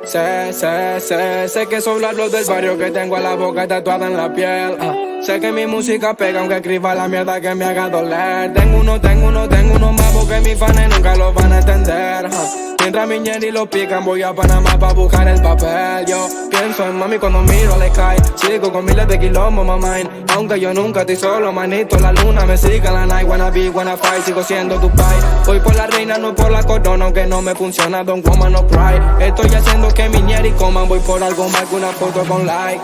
Sé que son los del barrio que tengo la boca tatuada en la piel. Sé que mi música pega aunque escriba la mierda que me haga doler. Tengo uno más porque mis fans nunca lo van a entender. Mientras mi ñeri lo pican voy a Panamá pa' buscar el papel. Yo pienso en mami cuando miro al sky. Sigo con miles de kilómetros, mamá. Aunque yo nunca estoy solo, manito. La luna me sigue en la night. Wanna be, wanna fight, sigo siendo tu pai. Voy por la reina, no por la corona. Aunque no me funciona, don't woman, no pride. Estoy haciendo que mi ñeri coman. Voy por algo más que una foto con like.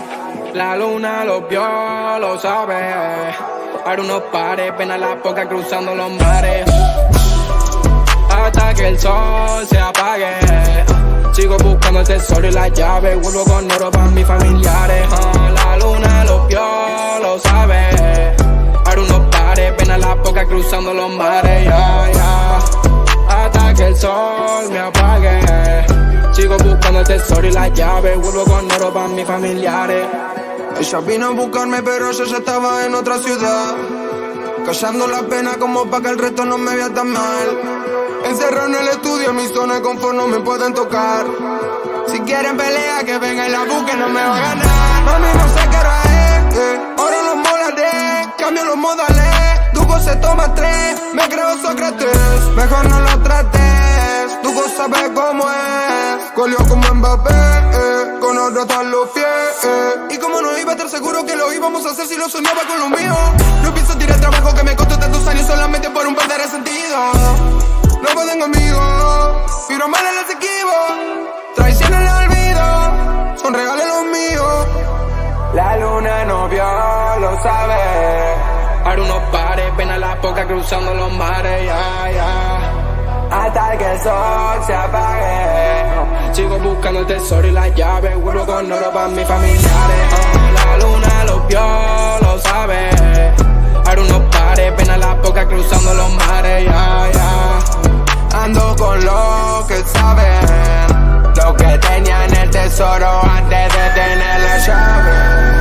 La luna lo vio, lo sabe. Para unos pares, pena la poca cruzando los mares. Hasta que el sol se apague. Sigo buscando el tesoro y la llave. Vuelvo con oro para mis familiares. La luna lo vio, lo sabe. Para unos pares, pena la poca cruzando los mares. Hasta que el sol me apague. Sigo buscando el tesoro y la llave. Vuelvo con oro para mis familiares. Ella vino a buscarme pero yo ya estaba en otra ciudad, callando la pena como pa' que el resto no me vea tan mal. Encerrado en el estudio, en mi zona de confort no me pueden tocar. Si quieren pelea, que venga y la busquen, no me va a ganar. Mami, no sé qué hora es, ahora los molaré. Cambio los modales, Duki se toma 3. Me creo Sócrates, mejor no lo trates. Duki sabe cómo es, goleó como Mbappé, con otro están los pies. Y como no iba a estar seguro que lo íbamos a hacer si lo soñaba con lo mío. No pienso tirar trabajo que me costó tantos años solamente por un par de resentidos. No tengo amigos, vibro mal en el equipo. Traición en el olvido, son regalos los míos. La luna no vio, lo sabe. Para unos pares, pena la poca cruzando los mares. Hasta que el sol se apague. Sigo buscando el tesoro y la llave. Vuelvo con oro para mis familiares. La luna lo vio, lo sabe. Para unos pares, pena la poca cruzando los mares. Ando con los que saben lo que tenían el tesoro antes de tener la llave.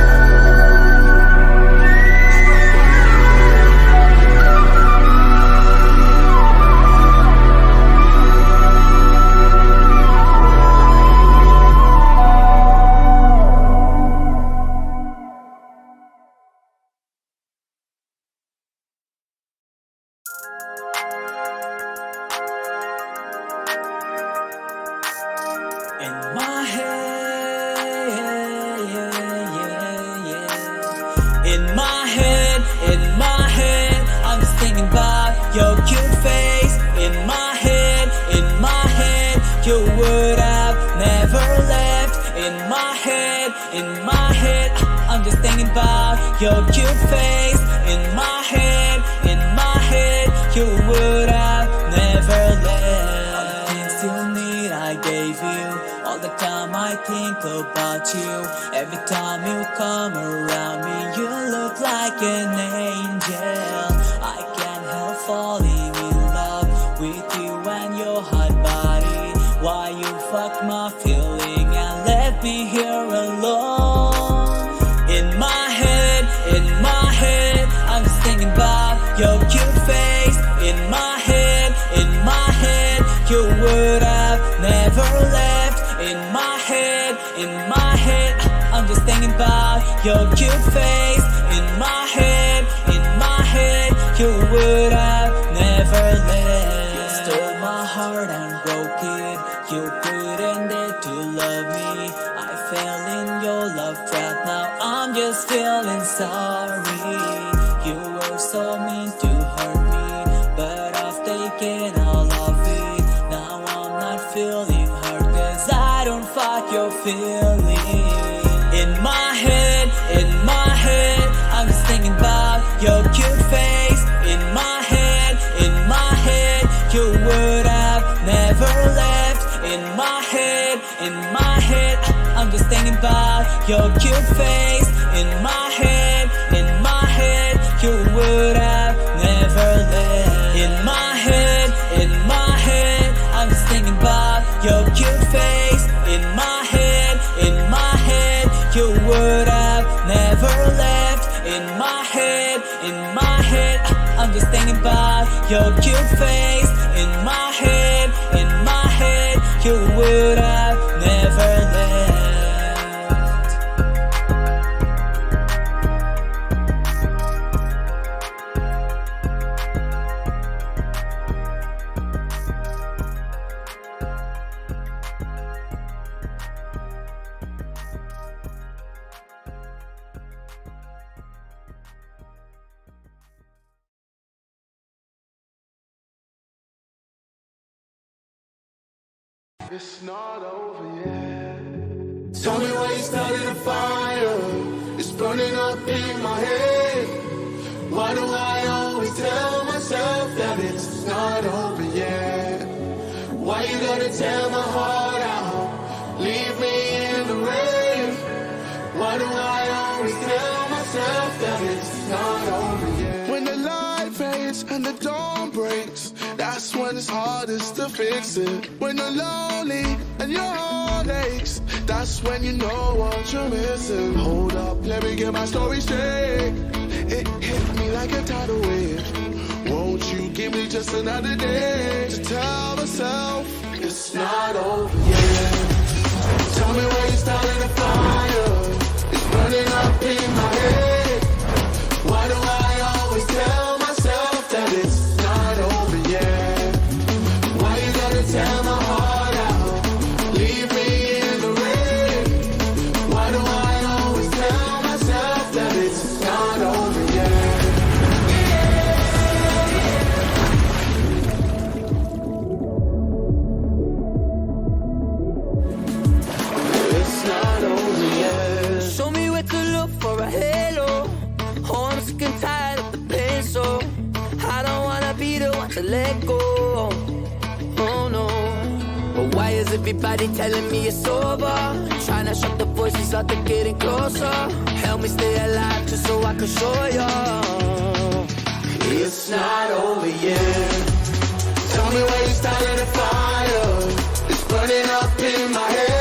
In my head, I'm just thinking about your cute face. In my head, you would have never left. In my head, I'm just thinking about your cute face. In my head, you would have never left. All the things you need, I gave you. All the time I think about you. Every time you come around me, you look like an angel. I can't help falling in love with you and your hot body. Why you fucked my feeling and left me here alone? In my head, I'm just thinking about your cute face. In my head, you would have never left. In my head, I'm just thinking about your cute face. In my head, you would have never left. You stole my heart and broke it. You pretended to love me. I fell in your love trap. Now I'm just feeling sorry. You were so mean to hurt me, but I've taken all of it. Now I'm not feeling hurt, 'cause I don't fight your feelings. In my head, I'm just thinking about your cute face. In my head, you would have never left. In my head, I'm just thinking about your cute face. In my head, you would have never left. In my head, I'm just thinking about your cute face. In my head, you would have never left. In my head, I'm just thinking about your cute face. In my head, you would have never It's not over yet. Tell me why you started a fire. It's burning up in my head. Why do I always tell myself that it's not over yet? Why you gotta tear my heart out? Leave me in the rain. Why do I always tell myself that it's not over yet? When the light fades and the dawn breaks, that's when it's hardest to fix it. When you're lonely and your heart aches, that's when you know what you're missing. Hold up, let me get my story straight. It hit me like a tidal wave. Won't you give me just another day to tell myself it's not over yet? Tell me where you started a fire. It's burning up in my head. Why do I always tell myself that it's not over yet? Why you gotta tear my heart out? Leave me in the rain. Why do I always tell myself that it's not over yet? It's not over yet. Show me where to look for a halo. Oh, I'm sick and tired of the pain, so I don't wanna be the one to let go. Oh no. But why is everybody telling me it's over? Trying to shut the voices out, they're getting closer. Help me stay alive just so I can show you it's not over yet. Tell me where you started a fire. It's burning up in my head.